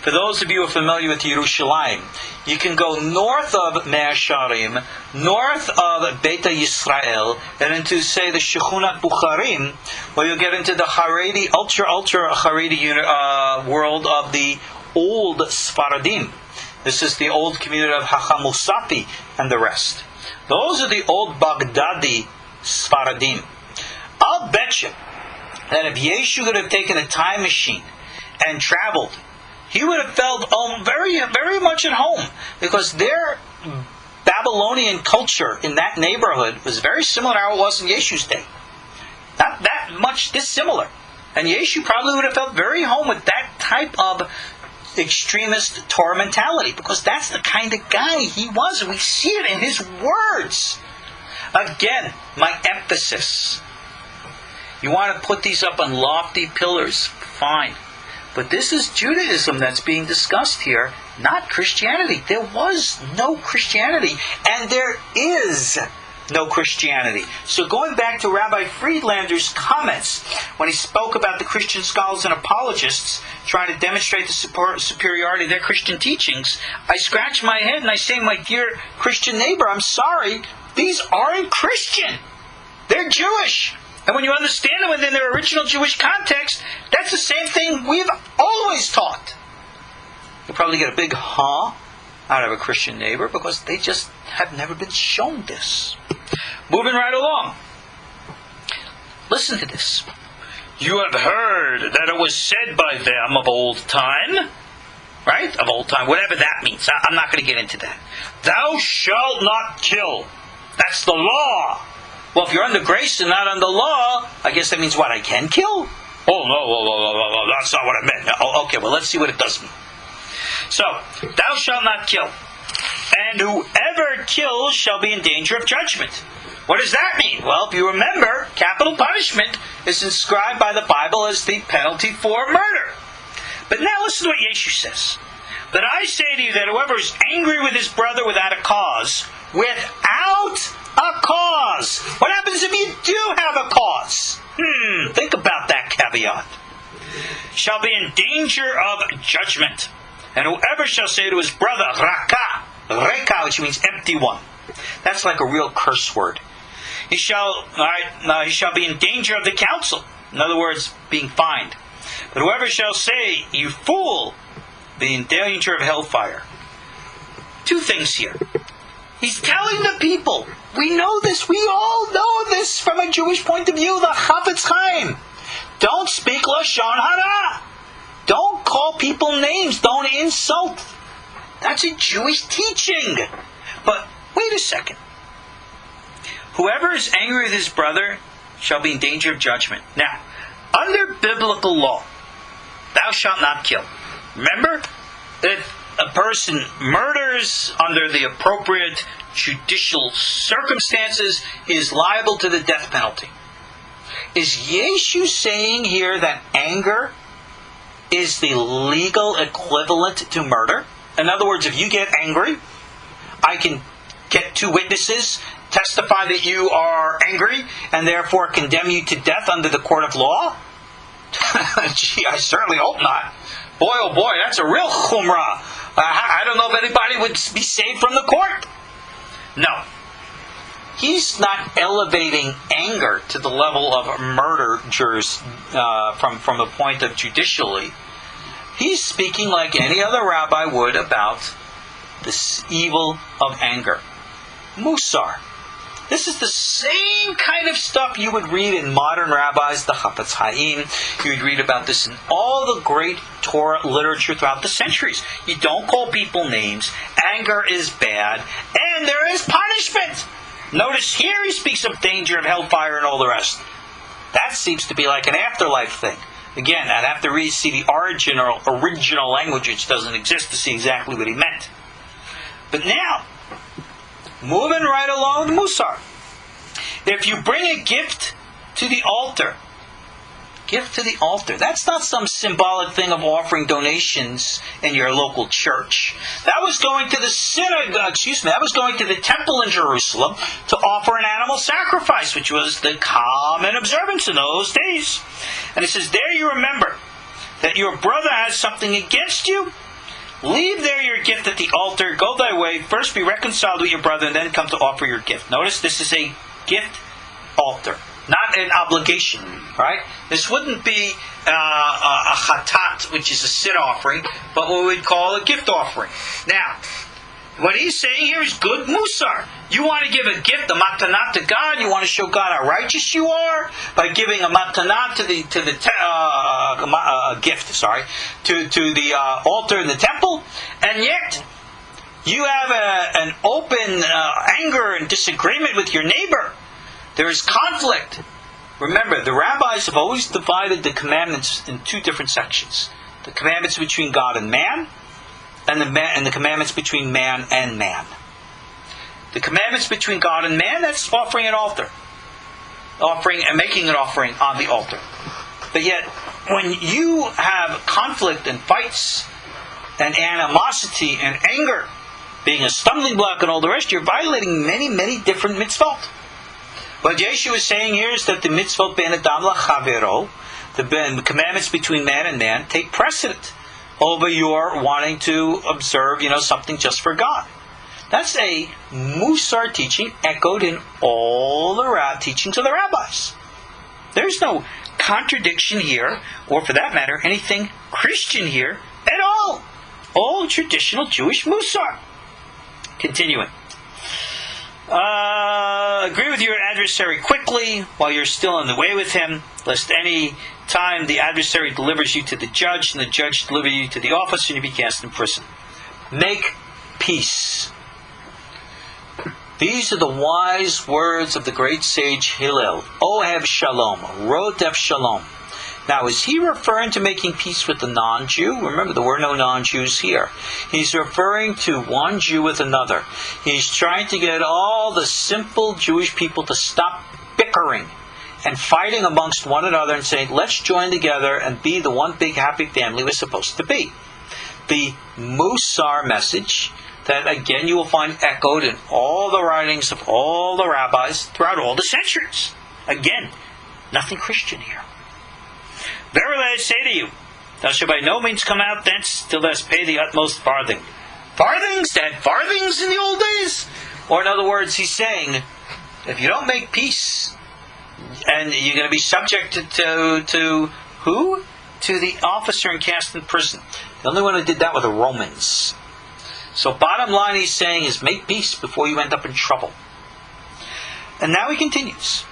for those of you who are familiar with Yerushalayim, you can go north of Mea Sha'arim, north of Beta Yisrael, and into, say, the Shechunat Bukharim, where you'll get into the Haredi, ultra Haredi world of the old Sfaradim. This is the old community of Hacham Musafi and the rest. Those are the old Baghdadi Sfaradim. I'll bet you that if Yeshu could have taken a time machine and traveled, he would have felt very, very much at home, because their Babylonian culture in that neighborhood was very similar to how it was in Yeshu's day. Not that much dissimilar. And Yeshu probably would have felt very home with that type of extremist Torah mentality, because that's the kind of guy he was, and we see it in his words. Again, my emphasis. You want to put these up on lofty pillars, fine. But this is Judaism that's being discussed here, not Christianity. There was no Christianity, and there is no Christianity. So going back to Rabbi Friedlander's comments, when he spoke about the Christian scholars and apologists trying to demonstrate the superiority of their Christian teachings, I scratch my head and I say, my dear Christian neighbor, I'm sorry, these aren't Christian. They're Jewish. And when you understand them within their original Jewish context, that's the same thing we've always taught. You'll probably get a big huh out of a Christian neighbor, because they just have never been shown this. Moving right along. Listen to this. You have heard that it was said by them of old time. Right? Of old time. Whatever that means. I'm not going to get into that. Thou shalt not kill. That's the law. Well, if you're under grace and not under law, I guess that means what? I can kill? Oh, no, that's not what I meant. Oh, okay, well, let's see what it does mean. So, thou shalt not kill. And whoever kills shall be in danger of judgment. What does that mean? Well, if you remember, capital punishment is inscribed by the Bible as the penalty for murder. But now listen to what Yeshu says. But I say to you that whoever is angry with his brother without a cause, what happens if you do have a cause? Think about that caveat. Shall be in danger of judgment. And whoever shall say to his brother, reka, which means empty one. That's like a real curse word. He shall be in danger of the council. In other words, being fined. But whoever shall say, you fool, be in danger of hellfire. Two things here. He's telling the people, we know this, we all know this from a Jewish point of view, the Chafetz Chaim. Don't speak Lashon Hara. Don't call people names. Don't insult. That's a Jewish teaching. But wait a second. Whoever is angry with his brother shall be in danger of judgment. Now, under biblical law, thou shalt not kill. Remember, if a person murders under the appropriate judicial circumstances, he is liable to the death penalty. Is Yeshu saying here that anger is the legal equivalent to murder? In other words, if you get angry, I can get two witnesses, testify that you are angry, and therefore condemn you to death under the court of law? Gee, I certainly hope not. Boy, oh boy, that's a real chumrah. I don't know if anybody would be saved from the court. No. He's not elevating anger to the level of murder from the point of judicially. He's speaking like any other rabbi would about this evil of anger. Musar. This is the same kind of stuff you would read in modern rabbis, the Chafetz Chaim. You would read about this in all the great Torah literature throughout the centuries. You don't call people names. Anger is bad. And there is punishment. Notice here he speaks of danger of hellfire and all the rest. That seems to be like an afterlife thing. Again, I'd have to see the original language, which doesn't exist, to see exactly what he meant. But now, moving right along with Musar. If you bring a gift to the altar, that's not some symbolic thing of offering donations in your local church. That was going to the synagogue, that was going to the temple in Jerusalem to offer an animal sacrifice, which was the common observance in those days. And it says, there you remember that your brother has something against you. Leave there your gift at the altar, go thy way, first be reconciled with your brother, and then come to offer your gift. Notice this is a gift altar, not an obligation, right? This wouldn't be a chatat, which is a sin offering, but what we'd call a gift offering. Now, what he's saying here is good musar. You want to give a gift, a matanah to God. You want to show God how righteous you are by giving a matanah to the altar in the temple, and yet you have an open anger and disagreement with your neighbor. There is conflict. Remember, the rabbis have always divided the commandments in two different sections: the commandments between God and man, and the commandments between man and man. The commandments between God and man, that's offering an altar. Offering and making an offering on the altar. But yet, when you have conflict and fights and animosity and anger being a stumbling block and all the rest, you're violating many, many different mitzvot. What Yeshu is saying here is that the mitzvot ben adam lachavero, the commandments between man and man, take precedent over your wanting to observe, something just for God. That's a Musar teaching echoed in all the teachings of the rabbis. There's no contradiction here, or for that matter, anything Christian here at all. All traditional Jewish Musar. Continuing. Agree with your adversary quickly while you're still in the way with him, lest any time the adversary delivers you to the judge, and the judge delivers you to the officer, and you be cast in prison. Make peace. These are the wise words of the great sage Hillel. Ohev shalom, rodef shalom. Now, is he referring to making peace with the non-Jew? Remember, there were no non-Jews here. He's referring to one Jew with another. He's trying to get all the simple Jewish people to stop bickering and fighting amongst one another and saying, let's join together and be the one big happy family we're supposed to be. The Musar message that, again, you will find echoed in all the writings of all the rabbis throughout all the centuries. Again, nothing Christian here. Verily I say to you, thou shalt by no means come out thence till thou hast paid the utmost farthing. Farthings? They had farthings in the old days? Or in other words, he's saying, if you don't make peace, and you're going to be subject to who? to the officer and cast in prison. The only one who did that were the Romans. So bottom line he's saying is make peace before you end up in trouble. And now he continues.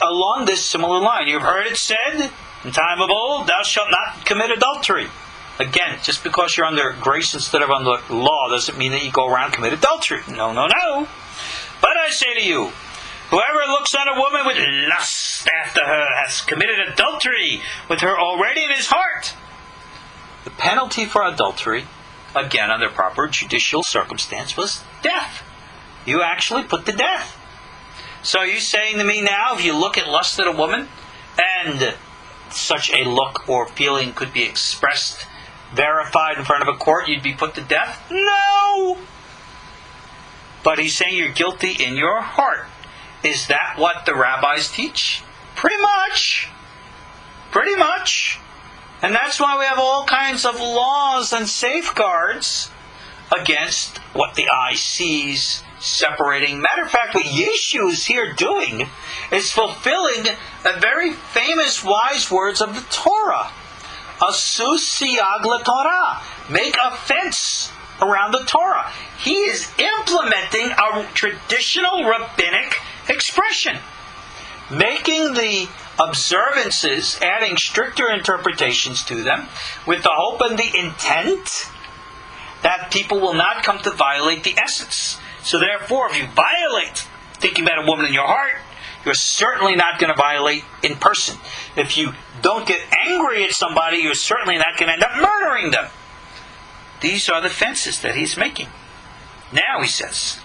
Along this similar line, you've heard it said in time of old, thou shalt not commit adultery. Again, just because you're under grace instead of under law doesn't mean that you go around and commit adultery. No, no, no. But I say to you, whoever looks on a woman with lust after her has committed adultery with her already in his heart. The penalty for adultery, again under proper judicial circumstance, was death. You actually put to death. So are you saying to me now, if you look at lust at a woman, and such a look or feeling could be expressed, verified in front of a court, you'd be put to death? No! But he's saying you're guilty in your heart. Is that what the rabbis teach? Pretty much. Pretty much. And that's why we have all kinds of laws and safeguards against what the eye sees, separating. Matter of fact, what Yeshu is here doing is fulfilling the very famous wise words of the Torah. Asu siyag Torah. Make a fence around the Torah. He is implementing a traditional rabbinic expression. Making the observances, adding stricter interpretations to them, with the hope and the intent that people will not come to violate the essence. So therefore, if you violate thinking about a woman in your heart, you're certainly not going to violate in person. If you don't get angry at somebody, you're certainly not going to end up murdering them. These are the fences that he's making. Now he says,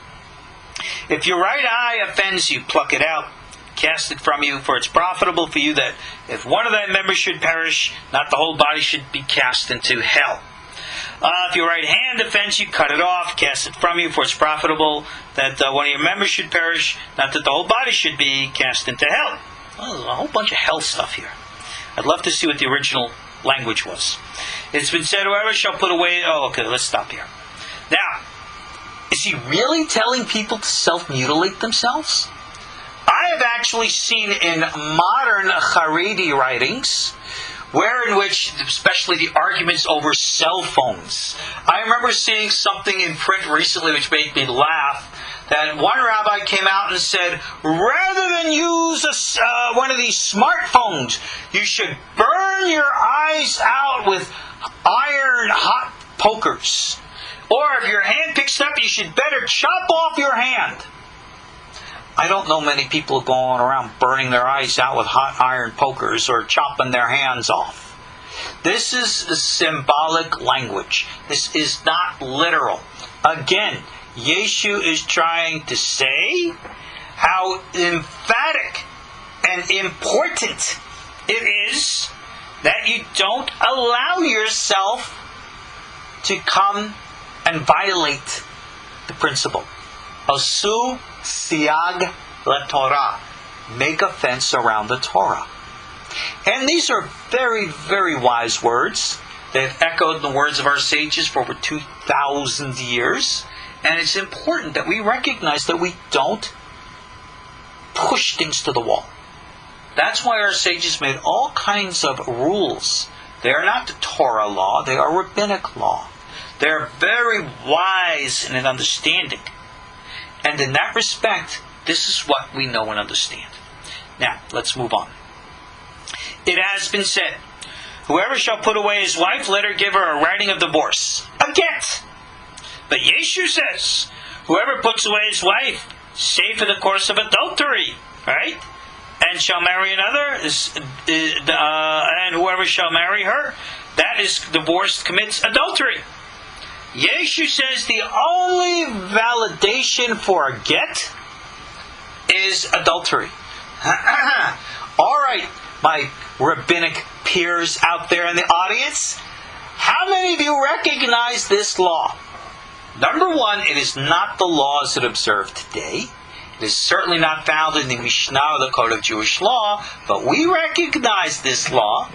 if your right eye offends you, pluck it out, cast it from you, for it's profitable for you that if one of thy members should perish, not the whole body should be cast into hell. If your right hand offends you, cut it off, cast it from you, for it's profitable that one of your members should perish, not that the whole body should be cast into hell. Well, there's a whole bunch of hell stuff here. I'd love to see what the original language was. It's been said, whoever shall put away... Oh, okay, let's stop here. Now, is he really telling people to self-mutilate themselves? I have actually seen in modern Haredi writings, in which, especially the arguments over cell phones. I remember seeing something in print recently which made me laugh, that one rabbi came out and said, rather than use one of these smartphones, you should burn your eyes out with iron hot pokers. Or if your hand picks up, you should better chop off your hand. I don't know many people going around burning their eyes out with hot iron pokers or chopping their hands off. This is a symbolic language. This is not literal. Again, Yeshu is trying to say how emphatic and important it is that you don't allow yourself to come and violate the principle. Asu siyag Torah. Make a fence around the Torah. And these are very, very wise words. They've echoed the words of our sages for over 2,000 years. And it's important that we recognize that we don't push things to the wall. That's why our sages made all kinds of rules. They are not the Torah law, they are rabbinic law. They're very wise in an understanding. And in that respect, this is what we know and understand. Now, let's move on. It has been said, whoever shall put away his wife, let her give her a writing of divorce, a get. But Yeshu says, whoever puts away his wife, save for the course of adultery, right? And shall marry another, and whoever shall marry her, that is divorced, commits adultery. Yeshu says the only validation for a get is adultery. All right, my rabbinic peers out there in the audience, how many of you recognize this law? Number one, it is not the laws that observe today. It is certainly not found in the Mishnah or the Code of Jewish Law, but we recognize this law.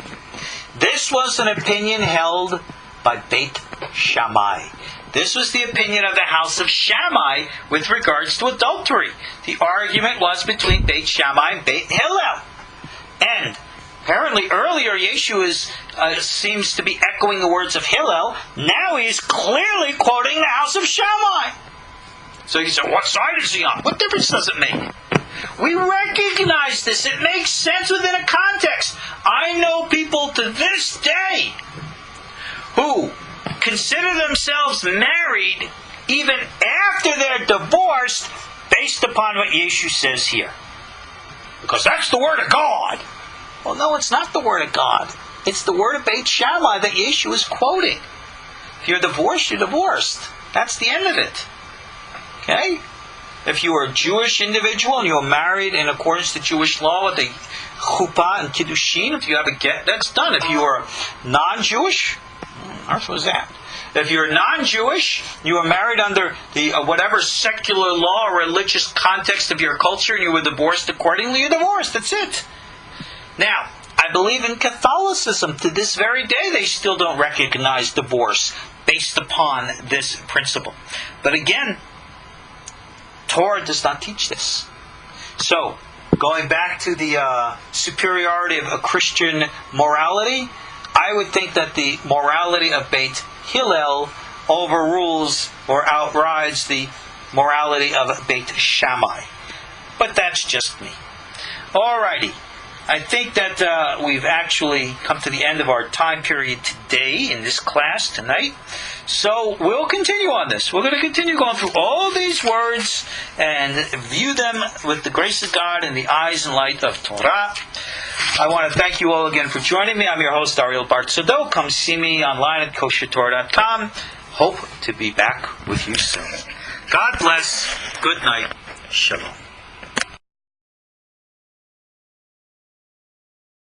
This was an opinion held by Beit Shammai. This was the opinion of the house of Shammai with regards to adultery. The argument was between Beit Shammai and Beit Hillel. And apparently earlier Yeshu is seems to be echoing the words of Hillel. Now he's clearly quoting the house of Shammai. So you say, what side is he on? What difference does it make? We recognize this. It makes sense within a context. I know people to this day who consider themselves married even after they're divorced based upon what Yeshu says here. Because that's the word of God. Well, no, it's not the word of God. It's the word of Beit Shammai that Yeshu is quoting. If you're divorced, you're divorced. That's the end of it. Okay? If you are a Jewish individual and you're married in accordance to Jewish law with a chuppah and kiddushin, if you have a get, that's done. If you are non-Jewish, how was that? If you're non-Jewish, you are married under the whatever secular law or religious context of your culture, and you were divorced accordingly, you're divorced. That's it. Now, I believe in Catholicism. To this very day, they still don't recognize divorce based upon this principle. But again, Torah does not teach this. So, going back to the superiority of a Christian morality, I would think that the morality of Beit Hillel overrules or outrides the morality of Beit Shammai. But that's just me. Alrighty. I think that we've actually come to the end of our time period today in this class tonight. So we'll continue on this. We're going to continue going through all these words and view them with the grace of God in the eyes and light of Torah. I want to thank you all again for joining me. I'm your host, Ariel Bar-Tzadok. Come see me online at koshertorah.com. Hope to be back with you soon. God bless. Good night. Shalom.